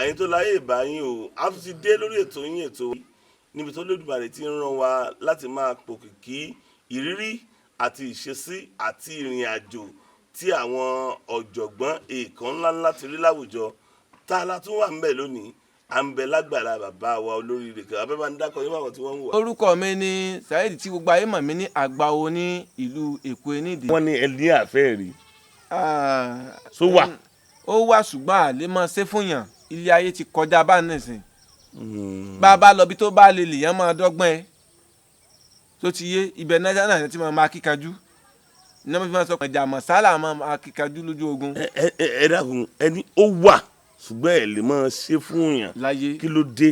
ìbàyín tó láyé ìbàyín o a tún ti dé lórí ètò yín ètò níbi tó Olódùmarè ti ń rán wa láti máa pòkìkí ìrírí àti ìṣesí àti ìrìn àjò tí àwọn ọ̀jọ̀gbọ́n èèkàn ńláńlá ti rí láwùjọ tá a la tún wà ń bẹ̀ lónìí à ń bẹ lágbàlá bàbá wa olóríire kan abẹ́ bá ń dákọ̀ nípa àwọn tí wọ́n ń wà. orúkọ mi ni Saheed tí gbogbo ayé mọ̀ mí ní Àgbàwo ní ìlú Èkó nídìí. wọ́n ní ẹni àfẹ́ rí so wà. ó wà ṣùgbọ́n àlè mọ́ ṣé fún yàn ilé ayé ti kọjá bá nìsín. bá a bá lọ bí tó bá lè lèèyàn máa dọ́gbọ́n ẹ tó ti yé ibẹ̀ náà ti máa kíkanjú ní wọ́n fi máa sọ pé ìjà mọ̀sálà máa kíkanjú lójú ogun. ẹ dákun ẹni ó wà ṣùgbọ́n ẹ lè máa ṣe fún yàn láyé kí ló dé.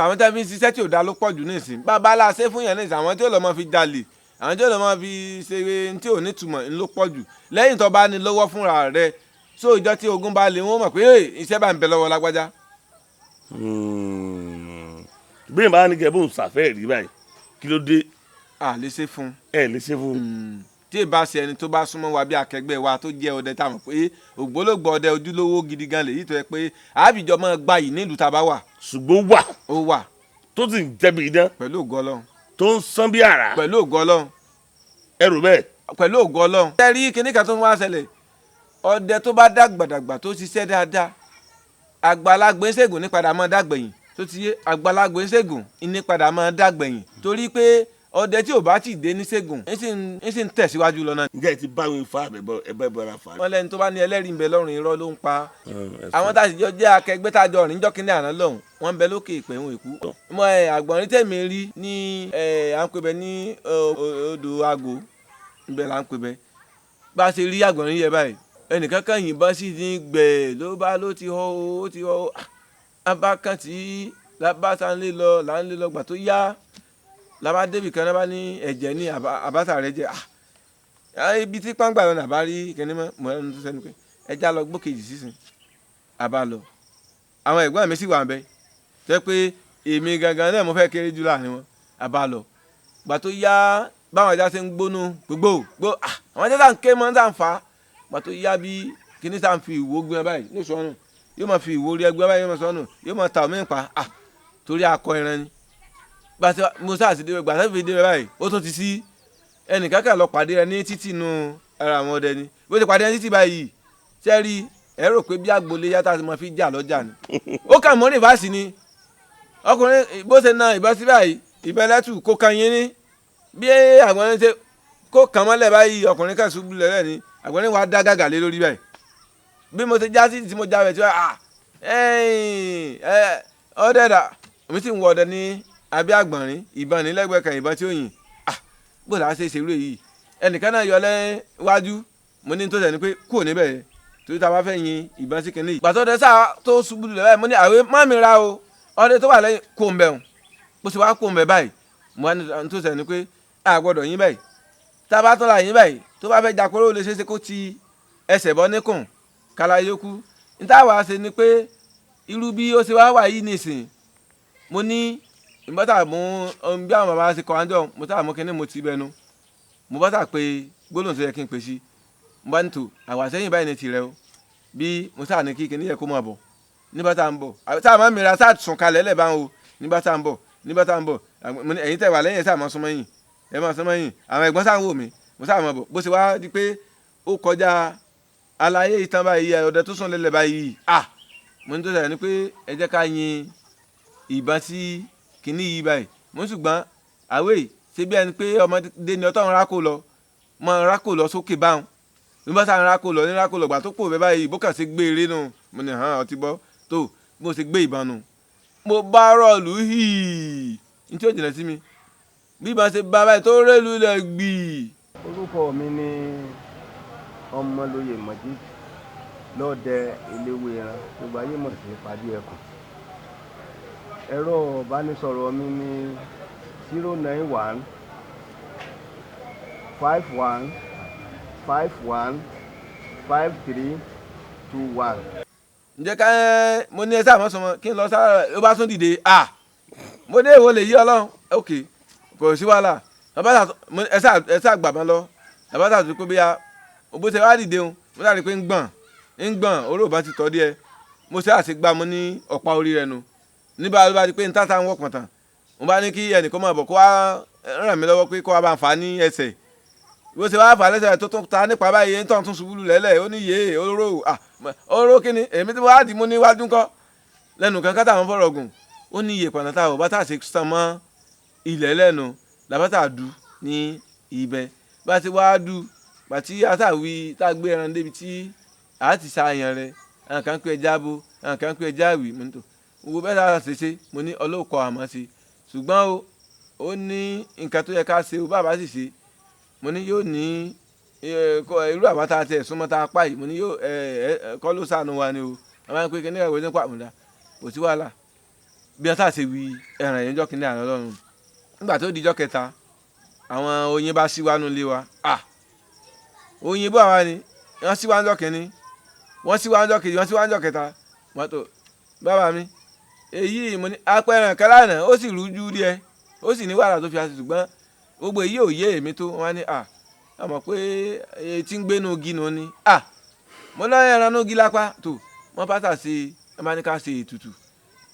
àwọn tí a fi ń ṣiṣẹ́ tí ò dá ló pọ̀ jù nísìn bàbá la ṣe fún yàn nísìn àwọn tí ó lọ máa fi jalè àwọn tí ó lọ máa fi ṣe tí ò ní túmọ̀ ló pọ̀ jù lẹ́yìn tó bá ní lọ́wọ́ fúnra rẹ̀ so ìjọ tí ogun bá lè wọ́n mọ̀ pé iṣẹ́ bá ń bẹ lọ́wọ́ lágbájá. bí n bá ní kẹ́ bó ń ṣàfẹ́ rí báyìí kí ló dé. a lè ṣe fún. ẹ lè ṣe fún. tí ì bá ṣe ẹni tó bá súnmọ́ wa bí akẹgbẹ́ wa tó jẹ́ ọdẹ tá a mọ̀ pé ògbólógbò ọdẹ ojúlówó gidi gan lèyí tó yẹ pé àbíjọ máa gba yìí nílùú tá a bá wà. ṣùgbọ́n wà. ó wà. tó sì ń jẹ́bi idán. pẹ̀lú ògo Ọlọ́run. tó ń sán bí àrá. pẹ̀lú ògo Ọlọ́run. ẹrù bẹ́ẹ̀. pẹ̀lú ògo Ọlọ́run. ṣé rí kinní kan tó ń wá ṣẹlẹ̀ ọdẹ tó bá dàgbàdàgbà tó ṣiṣẹ́ dáadáa àgbàlagbà ìṣègùn ní padà máa dàgbẹ̀yìn tó ti yé àgbàlagbà ìṣègùn ní padà máa dàgbẹ̀yìn torí pé ọdẹ tí ò bá ti dé níṣègùn ń sì ń tẹ̀síwájú lọ náà. ǹjẹ́ ẹ ti bá wọn fa ẹ̀bẹ̀ bọ́ra fa. wọ́n lẹ́ni tó bá ní ẹlẹ́rìí ń bẹ lọ́rùn irọ́ ló ń pa. àwọn tá a sì jọ jẹ́ akẹgbẹ́ tá a jọ rìn jọ́kínní àná lọ́hùn wọ́n ń bẹ lókè ìpẹ̀hún ìkú. mo Àgbọ̀nrín tèmi rí ní à ń pè bẹ ní odò àgò ńbẹ là ń pè bẹ. bá a ṣe rí Àgbọ̀nrín yẹ báyìí ẹnìkan kan yìnbọn sí ní gbẹ ló ti họ abákan tí labasa ń lé lọ gbà tó yá labá débì kan náà bá ní ẹ̀jẹ̀ ní àbáta rẹ̀ jẹ́ ibi tí pàǹgbà lọ nàbá rí kẹ́ni mọ́ ẹnu tó sẹ́nu pé ẹja lọ gbókejì sísìn àbá lọ àwọn ẹ̀gbọ́n mi sì wà bẹ́ẹ̀ tẹ́ pé èmi gangan náà mo fẹ́ kéré jù láàrin wọn àbá lọ gbà tó yá báwọn ẹja ṣe ń gbónú gbogbo àwọn ẹja tá ń ké mọ́ tá ń fà á gbà tó yá bí kíní tá ń fi ìwò gbé báyìí ní sọ́nù yóò máa fi ìwò rí ẹgbẹ́ báyìí yóò máa sọ́nù yóò máa ta omi pa torí akọ ẹran ni bàtí musa àti dèbè gbàtà fi dèbè báyìí ó tún ti sí ẹnìkan kan lọ pàdé rẹ ní títì inú ara àwọn ọdẹ ni bó ti pàdé rẹ títì báyìí sẹ́rí ẹ rò pé bí agboolé yàtọ̀ àti máa fi jà lọ́jà ni ó kà mọ́ rìvásì ni ọkùnrin bó ṣe na ìbọn sí báyìí ìbọn lẹ́tù kó kan yín ní bí Àgbọ̀nrín ṣe kó kàn mọ́lẹ̀ báyìí ọkùnrin kan ṣubú lẹ́lẹ́ ni Àgbọ̀nrín wa dá gàgà lé lórí báyìí bí mo ti já sí tí mo já bẹ̀ tí ọdẹ dà èmi sì ń wọ ọdẹ ní abẹ́ Àgbọ̀nrín ìbọn nílẹ́gbẹ̀ẹ́ kan ìbọn tí ó yìn bó la ṣe ṣerú èyí ẹnìkan náà yọ lẹ́wájú mo ní tó sẹ́ni pé kúrò níbẹ̀ torí tá a bá fẹ́ yin ìbọn sí kinní yìí. gbàtọ́ ọdẹ sáà tó ṣubú lulẹ̀ báyìí mo ní àwé má mi ra o ọdẹ tó wà lẹ́yìn kó ń bẹ̀ hùn bó ṣe wá kó ń bẹ̀ báyìí mo ní tó sẹ́ni pé a gbọ́dọ̀ yín báyìí tá a bá tọ́ra yín báyìí tó bá fẹ́ jakoro lè ṣeéṣe kó ti ẹsẹ̀ bọ́ níkùn kala yókù níta wàá ṣe ni pé irú bí ó ṣe wá wà yìí nìsín mo ní ìbátà mú bí àwọn bàbá ṣe kọ́ àjọ mo tà mú kínní mo ti bẹnu mo bá tà pé gbólóhùn tó yẹ kí n pè sí mo bá ní tò àwàsẹ́yìn báyìí ní tirẹ̀ o bí mo tà ní kí kínní yẹ kó máa bọ̀ nígbà tá à ń bọ̀ tá a máa mìíràn tá a sùn kalẹ̀ lẹ̀ bá ń o nígbà tá à ń bọ̀ ẹ̀yin tẹ̀ wà lẹ́yìn ẹ̀ sáà máa súnmọ́ yìn ẹ̀ máa súnmọ́ yìn àwọn ẹ̀gbọ́n sáà ń wò mí mo sáà máa bọ̀ bó ṣe wá di pé ó kọjá àlàyé ìtàn báyìí ọ̀dẹ tó sùn lẹ́lẹ̀ báyìí mo ní tó sẹ̀ ni pé ẹ jẹ́ ká yin ìbọn sí kìíní yìí báyìí mo ń ṣùgbọ́n àwẹ̀ ṣe bí ẹni pé ọmọdé ni ọtọ́ ń rákò lọ mọ rákò lọ sókè báwọn nígbà tá à ń rákò lọ gbà tó pò bẹ́ẹ̀ báyìí bó kàn ṣe gbé eré nù mo ní hàn ọtí bọ́ tó mo ṣe gbé ìbọn nù mo bá rọ̀ọ̀lù hìí ní tí ó jìnà sí mi bí ìbọn ṣe bá báyìí tó rẹ́lu lẹ̀ gbì. orúkọ mi ni Ọmọlóye Mọ̀jí lọ́dẹ eléwé ẹran gbogbo ayé mọ̀ sí pàdé ẹkùn. ẹ̀rọ ìbánisọ̀rọ̀ mi ní 091 51 51 5321. ǹjẹ́ ká mo ní ẹsẹ̀ àmọ́ sọmọ kí n lọ sára rẹ̀ ló bá tún dìde mo dé ìwọ lè yí Ọlọ́run ok kò sí wàhálà ẹsẹ̀ àgbàmọ́ lọ àbátà tó pé bí a bó ṣe wá dìde o mo sáré pé ń gbọ̀n oróòbá ti tọ́ díẹ̀ mo ṣe àṣegbà mo ní ọ̀pá orí rẹ̀ nu nígbà tó bá di pé n tàtà ń wọ̀pọ̀ tán mo bá ní kí ẹnìkan máa bọ̀ kó wá ràn mí lọ́wọ́ pé kó wá bá ń fà á ní ẹsẹ̀ bó ṣe wá fà á lẹ́sẹ̀ tó tún ta nípa báyìí tó ń tún ṣubú lẹ́lẹ̀ ó ní yé oró kíni èmi tí mo wá dì mú níwájú ńkọ́ lẹ́nu kan kátà wọn fọ̀rọ̀ gùn ó ní iye pàtàkì àwọn bá tà ṣe sàn mọ́ ilẹ̀ lẹ́nu làbátà dù ní ibẹ̀ bá ti wá dù bàtí àtàwí tá a gbé ẹran débi tí a ti ṣàyàn rẹ̀ àwọn kan pé ẹja bo àwọn kan pé ẹja wì mí tó gbogbo bẹ́ẹ̀ sáà ṣe mo ní ọlọ́kọ̀ àmọ́ ṣe ṣùgbọ́n ó ní nǹkan tó yẹ ká ṣe o bàbá sì ṣe mo ní yóò ní irú àbáta tẹ súnmọ́ tá a pa yìí mo ní yóò kọ́ ló sànù wa ni o àwọn ẹni pé kí ní ìwé ní pàmùdá kò sí wàhálà bí wọ́n sà ṣe wí ẹran yẹn jọ́ kí ní àná lọ́rùn nígbà tó dijọ́ kẹta àwọn oyin bá síwánú lé wa oyin bó àwa ni wọ́n síwájú kínní wọ́n síwájú kejì wọ́n síwájú kẹta wọ́n tó bàbá mi èyí mo ní apẹ̀rẹ̀ kẹlànà ó sì rújú díẹ̀ ó sì ní wàhálà tó fi àṣì ṣùgbọ́n gbogbo èyí ò yé èmi tó wọ́n ní àmọ́ pé etí ń gbénu igi nù ni mo lọ́ọ́ ẹran nù igi lápá tó wọ́n bá tà sí ẹ máa ní ká ṣe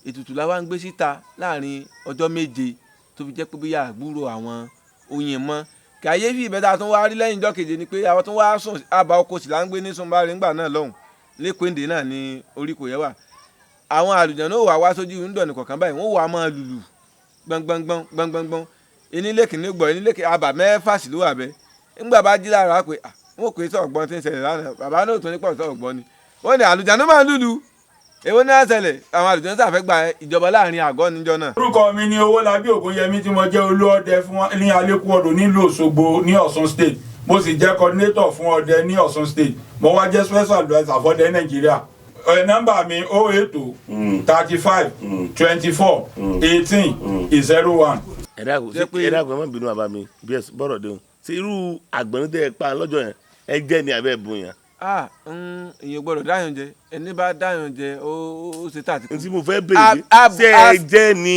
ètùtù làwa ń gbé síta láàrin ọjọ́ méje tó fi jẹ́ pé bóyá àgbúrò àwọn oyin mọ́ kàyéfì ìbẹ́ta tó wá rí lẹ́yìn ọjọ́ keje ni pé àwọn tó wá sùn àbá oko sì là ń gbé ní sunbari ńgbà náà lọ́hùn lẹ́kọ̀ọ́ndé náà ní orí kò yẹ wà àwọn àlùjọ náà wà wá sójú ńdọ̀nì kọ̀ọ̀kan báyìí wọ́n wà á máa lùlù gbọ̀ngbọ̀ngbọ̀n enílé kìíní gbọ̀ enílé àbà mẹ́fà sí ló wà bẹ́ẹ̀ ńgbà bá jí lára pé wọ́n kò sọ̀rọ̀ gbọ́n tí ń ṣẹlẹ̀ lánàá bàbá náà tó ní pọ̀ sọ̀rọ̀ gbọ́n ni wọ́n ní àlùjọ náà máa lùlù èwo ní àṣẹlẹ̀ àwọn àlùjọ náà fẹ́ gba ìjọba láàrin àgọ́ níjọ náà. orúkọ mi ni Owólabí Ògúnyẹmí tí mo jẹ́ olú ọdẹ fún ní Alékúọdò nílùú Òṣogbo ní Ọ̀ṣun state mo sì jẹ́ coordinator fún ọdẹ ní Ọ̀ṣun state mo wá jẹ́ special adviser fọ́dẹ Nàìjíríà nọ́mbà mi 080 35 24 18 01. ẹ̀dá àgbẹ̀ má bínú bàbá mi bí ẹ bọ́rọ̀ dé o ṣe irú àgbọ̀nrín tẹ́ ẹ pa lọ́jọ́ yẹn ẹ jẹ́ ní abẹ́ ẹ̀bùn yẹn. èèyàn gbọ́dọ̀ dáyàn jẹ ẹni bá dáyàn jẹ ó ṣe tà àti kú. n tí mo fẹ́ bèrè ṣé ẹ jẹ́ ní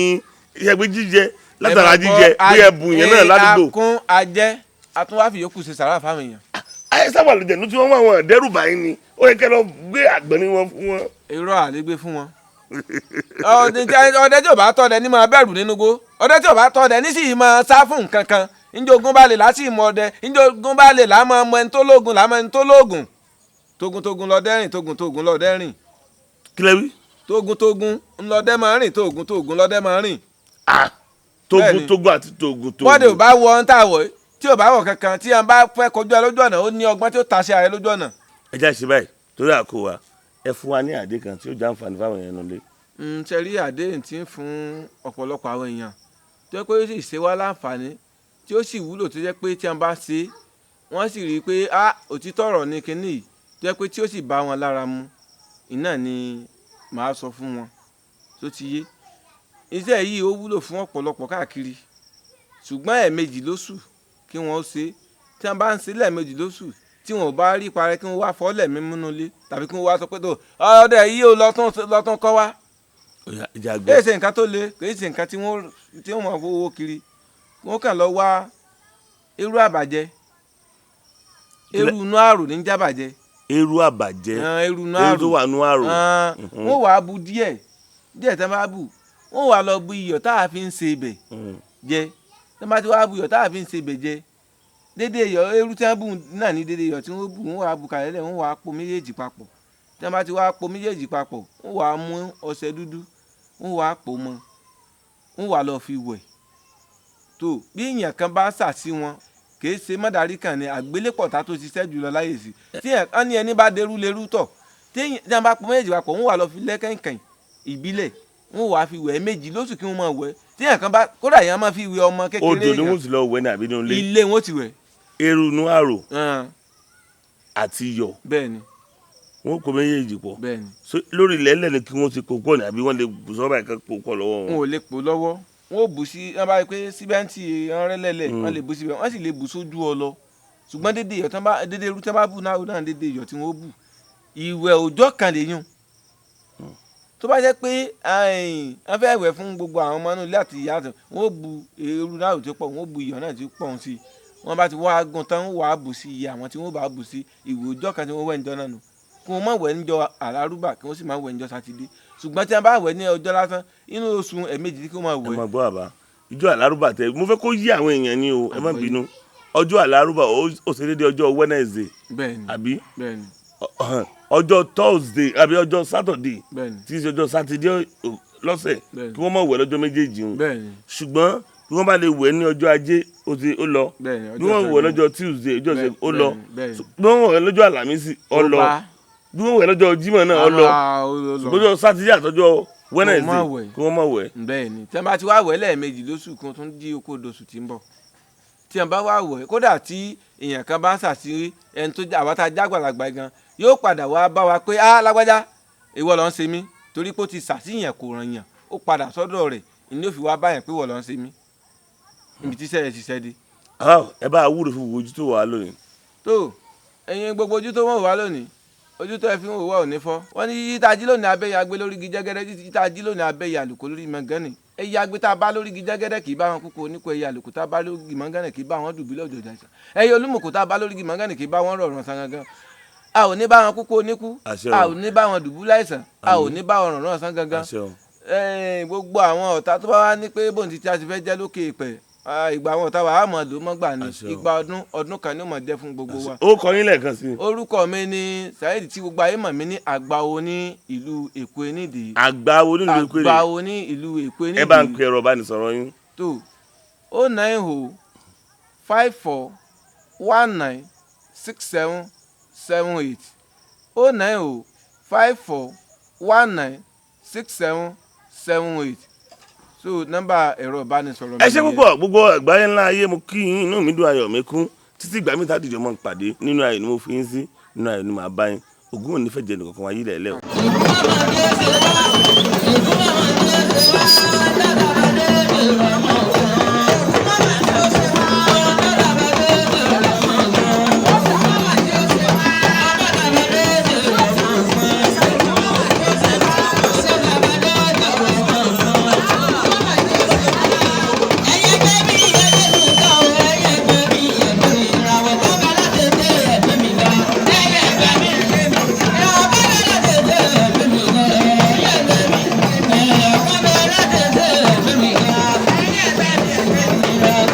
ìṣẹ́gbẹ́ jíjẹ látara jíjẹ bí ẹ̀bùn yẹn náà ládùúgbò. àkún ajẹ́ àtúnwáfì yòókù ṣe sàrà fáwọn èèyàn. ayé sábà lè jẹ̀nu tí wọ́n mú àwọn ẹ̀dẹ́rù báyìí ni ó yẹ kẹ́ lọ gbé àgbọ̀nrín wọn fún wọn. irọ́ àlégbé fún wọn. ọdẹ tí ò bá tọ́dẹ ní máa bẹ̀rù nínú gbó ọdẹ tí ò bá tọ́dẹ ní sì máa sá fún nǹkan kan ìjogún bá lè láti ìmọ̀ ọdẹ ìjogún bá lè lámọ̀ ọmọ ẹni tó lóògùn lámọ̀ ẹni tó lóògùn togun lọdẹ rìn togun lọdẹ rìn. kílẹ̀ wí. togun ńlọdẹ máa rìn togun lọdẹ máa rìn. togun àti togun. bọ́dẹ̀ ò bá wọ ohun tá a wọ̀ tí ò bá wọ̀ kankan tí a bá fẹ́ kọjú ẹ lójú ọ̀nà ó ní ọgbọ́n tí ó ta sí ààrẹ lójú ọ̀nà. ẹ já ṣe báyìí torí àkó wa ẹ fún wa ní àdé kan tí ó já àǹfààní fáwọn èèyàn nulẹ̀. ṣe rí àdéhùn tí ń fún ọ̀pọ̀lọpọ̀ àwọn èèyàn tó yẹ pé ó sì ṣe wá láǹfààní tí ó sì wúlò tó jẹ́ pé tí wọ́n bá ṣe wọ́n sì rí i pé òtítọ́ ọ̀rọ̀ ní kinní yìí tó yẹ pé tí ó sì bá wọn lára mu iná ni màá sọ fún wọn tó ti yé iṣẹ́ yìí ó wúlò fún ọ̀pọ̀lọpọ̀ káàkiri ṣùgbọ́n ẹ̀ẹ̀mejì lóṣù kí wọ́n ṣe tí wọ́n bá ń ṣe lẹ́ẹ̀mejì lóṣù tí wọ́n ò bá rí parẹ́ kí wọ́n wá fọ́ lẹ́ẹ̀mí múnú ilé tàbí kí wọ́n wá sọ pé tó ọdẹ yìí ó lọ́tún kọ́ wá. kì í ṣe nǹkan tó le kì í ṣe nǹkan tí wọ́n máa fowó kiri wọ́n kàn lọ wá irú àbàjẹ́ irú inú àrò ní jábàjẹ́. irú àbàjẹ́ irú inú àrò tó wà nú àrò. wọ́n wàá bu díẹ̀ tí wọ́n bá bù wọ́n wàá lọ bu iyọ̀ tá a fi ń ṣe ibẹ̀ jẹ tí wọ́n bá ti wá bu iyọ̀ tá a fi ń ṣe ibẹ̀ jẹ dédé iyọ̀ irú tí wọ́n bù náà ní dédé iyọ̀ tí wọ́n bù wọ́n wàá bu kàlẹ́ lẹ̀ wọ́n wàá po méjèèjì papọ̀ tí wọ́n bá ti wá po méjèèjì papọ̀ wọ́n wàá mú ọṣẹ dúdú wọ́n wàá pò mọ́ wọ́n wàá lọ fi wẹ̀ tó bí èèyàn kan bá sà sí wọn kìí ṣe mọ́dàrí kan ní àgbélépọ̀tà tó ṣiṣẹ́ jùlọ láyè sí tí ẹni bá derú lerú tọ̀ tí wọ́n bá po méjèèjì papọ̀ wọ́n wàá lọ fi lẹ́kẹ̀kẹ̀ ìbílẹ̀ wọ́n wàá fi wẹ̀ méjì lóṣù kí wọ́n máa wẹ̀ tí èèyàn kan bá kódà yẹn máa fi wẹ̀ ọmọ kékeré odò ni wọ́n ti lọ wẹ̀ ní àbí nínú ilé. ilé wọn ti wẹ̀. eru inú àrò àti iyọ̀. bẹ́ẹ̀ni. wọ́n kó méjèèjì pọ̀. bẹ́ẹ̀ni. lórí ilẹ̀ ẹlẹ́ni kí wọ́n ti kó pọ̀ ní àbí wọ́n lè bù sọ́ọ́ báyìí kan kó pọ̀ lọ́wọ́ wọn. wọn ò lè pò lọ́wọ́ wọn ò bù sí wọn bá rí pé síbẹ̀ǹtì ọ̀rẹ́lẹ̀lẹ̀ wọn lè bù síbẹ̀ wọ́n sì lè bù sójú ọlọ ṣùgbọ́n dédé iyọ̀ dédé irú tí wọ́n bá bù náà dédé iyọ̀ tí wọ́n bù ìwẹ̀ òòjọ́ kan lè yún tó bá jẹ́ pé wọ́n fẹ́ wẹ̀ fún gbogbo àwọn ọmọ inú ilé àti ìyá àtọ̀ wọ́n bu eru náà tó pọ̀ wọ́n bu iyọ̀ náà tó pọ̀ sí i wọ́n bá ti wá gun tán wọ́n wàá bù sí iye àwọn tí wọ́n bá bù sí ìwẹ̀ òòjọ́ kan tí wọ́n wẹ̀ ń jọ náà nù kí wọ́n má wẹ̀ níjọ́ àlárúbà kí wọ́n sì má wẹ̀ níjọ́ sátidé ṣùgbọ́n tí wọ́n bá wẹ̀ ní ọjọ́ lásán inú oṣù ẹ̀ẹ̀mejì kí wọ́n má wẹ̀. ẹ má gbọ́ àbá ìjọ àlárúbà tẹ mo fẹ́ kó yí àwọn èèyàn ni o ẹ má bínú ọjọ́ àlárúbà ó ṣe déédéé ọjọ́ Wednesday àbí ọjọ́ Thursday àbí ọjọ́ Saturday tí í ṣe ọjọ́ sátidé lọ́sẹ̀ kí wọ́n má wẹ̀ lọ́jọ́ méjèèjì o ṣùgbọ́n bí wọ́n bá lè wẹ̀ ní ọjọ́ ajé ó lọ bí wọ́n wẹ̀ lọ́jọ́ Tuesday ọjọ́ ṣe ó lọ bí wọ́n wẹ̀ lọ́jọ́ àlàmísì ó lọ bí wọ́n wẹ̀ lọ́jọ́ Jímọ̀ náà ó lọ lọ́jọ́ sátidé àtọjọ́ Wednesday kí wọ́n má wẹ̀. bẹ́ẹ̀ni tí wọ́n bá ti wá wẹ̀ lẹ́ẹ̀mejì lóṣù kan tó ń dí okó oṣù tí ń bọ̀ tí wọ́n bá wá wẹ̀ kódà tí èèyàn kan bá ń ṣàṣírí ẹni tó àwọn tá a jágbàlagbà gan yóò padà wá bá wa pé lágbájá ìwọ ló ń ṣe mí torí pé ó ti ṣàṣìyàn kò ràn yàn ó padà sọ́dọ̀ rẹ̀ ìní ò fi wá báyàn pé ìwọ ló ń ṣe mí ibi tí sẹ́yìn ṣiṣẹ́ dé. ẹ bá wúrò fún gbogbo ojú tó wà lónìí. tó ẹ̀yin gbogbo ojú tó wọ́n wà lónìí ojú tó ẹ fi ń wò wá ò ní fọ́ wọ́n ní yíta jí lónìí abẹ́yẹ agbé lórí igi jẹ́gẹ́dẹ́ yíta jí lónìí abẹ́yẹ àlùkò lórí mọ̀gánì ẹyẹ agbé tá a bá lórí igi jẹ́gẹ́dẹ́ kì í bá wọn kúkú oníkó ẹyẹ àlùkò tá a bá lórí igi mọ̀gánì kì í bá wọn dùbúlẹ̀ òjò jàìsàn ẹyẹ olúmọ̀kò tá a bá lórí igi mọ̀gánì kì í bá wọn rọ̀rùn ọ̀sán gangan a ò ní bá wọn kúkú oníkú a ò ní bá wọn dùbúlẹ̀ àìsàn a ò ní bá wọn rọ̀rùn ọ̀sán gangan gbogbo àwọn ọ̀tá tó bá wá ní pé bóun ti tí a ti fẹ́ jẹ́ lókè ìpẹ́ ìgbà àwọn ọ̀tá wa á mọ̀ ló mọ́ gbà ní ìgbà ọdún kan ní ó mọ̀ jẹ́ fún gbogbo wa. ó kọ yín lẹ́ẹ̀kan sí i. orúkọ mi ni Saheed tí gbogbo ayé mọ̀ mí ní Àgbàwo ní ìlú Èkó Enídìí. Àgbàwo ní ìlú Èkó Enídìí. Àgbàwo ní ìlú Èkó Enídìí. ẹ bá ń pe ẹ̀rọ ìbánisọ̀rọ̀ yín. tó 09054196778 09054196778 so nọ́mbà ẹ̀rọ ìbánisọ̀rọ̀ mi. ẹ ṣé púpọ̀ gbogbo àgbáyé ńlá ayé mo kí yín inú mi dùn ayọ̀ mi kún títí ìgbà mi tàdíjọ́ mọ́ pàdé nínú ayọ̀ ni mo fi yín sí nínú ayọ̀ ni màá bá yín ògún ò ní fẹ́ jẹ nìkankan wáyé lẹ́ẹ̀lẹ́ o.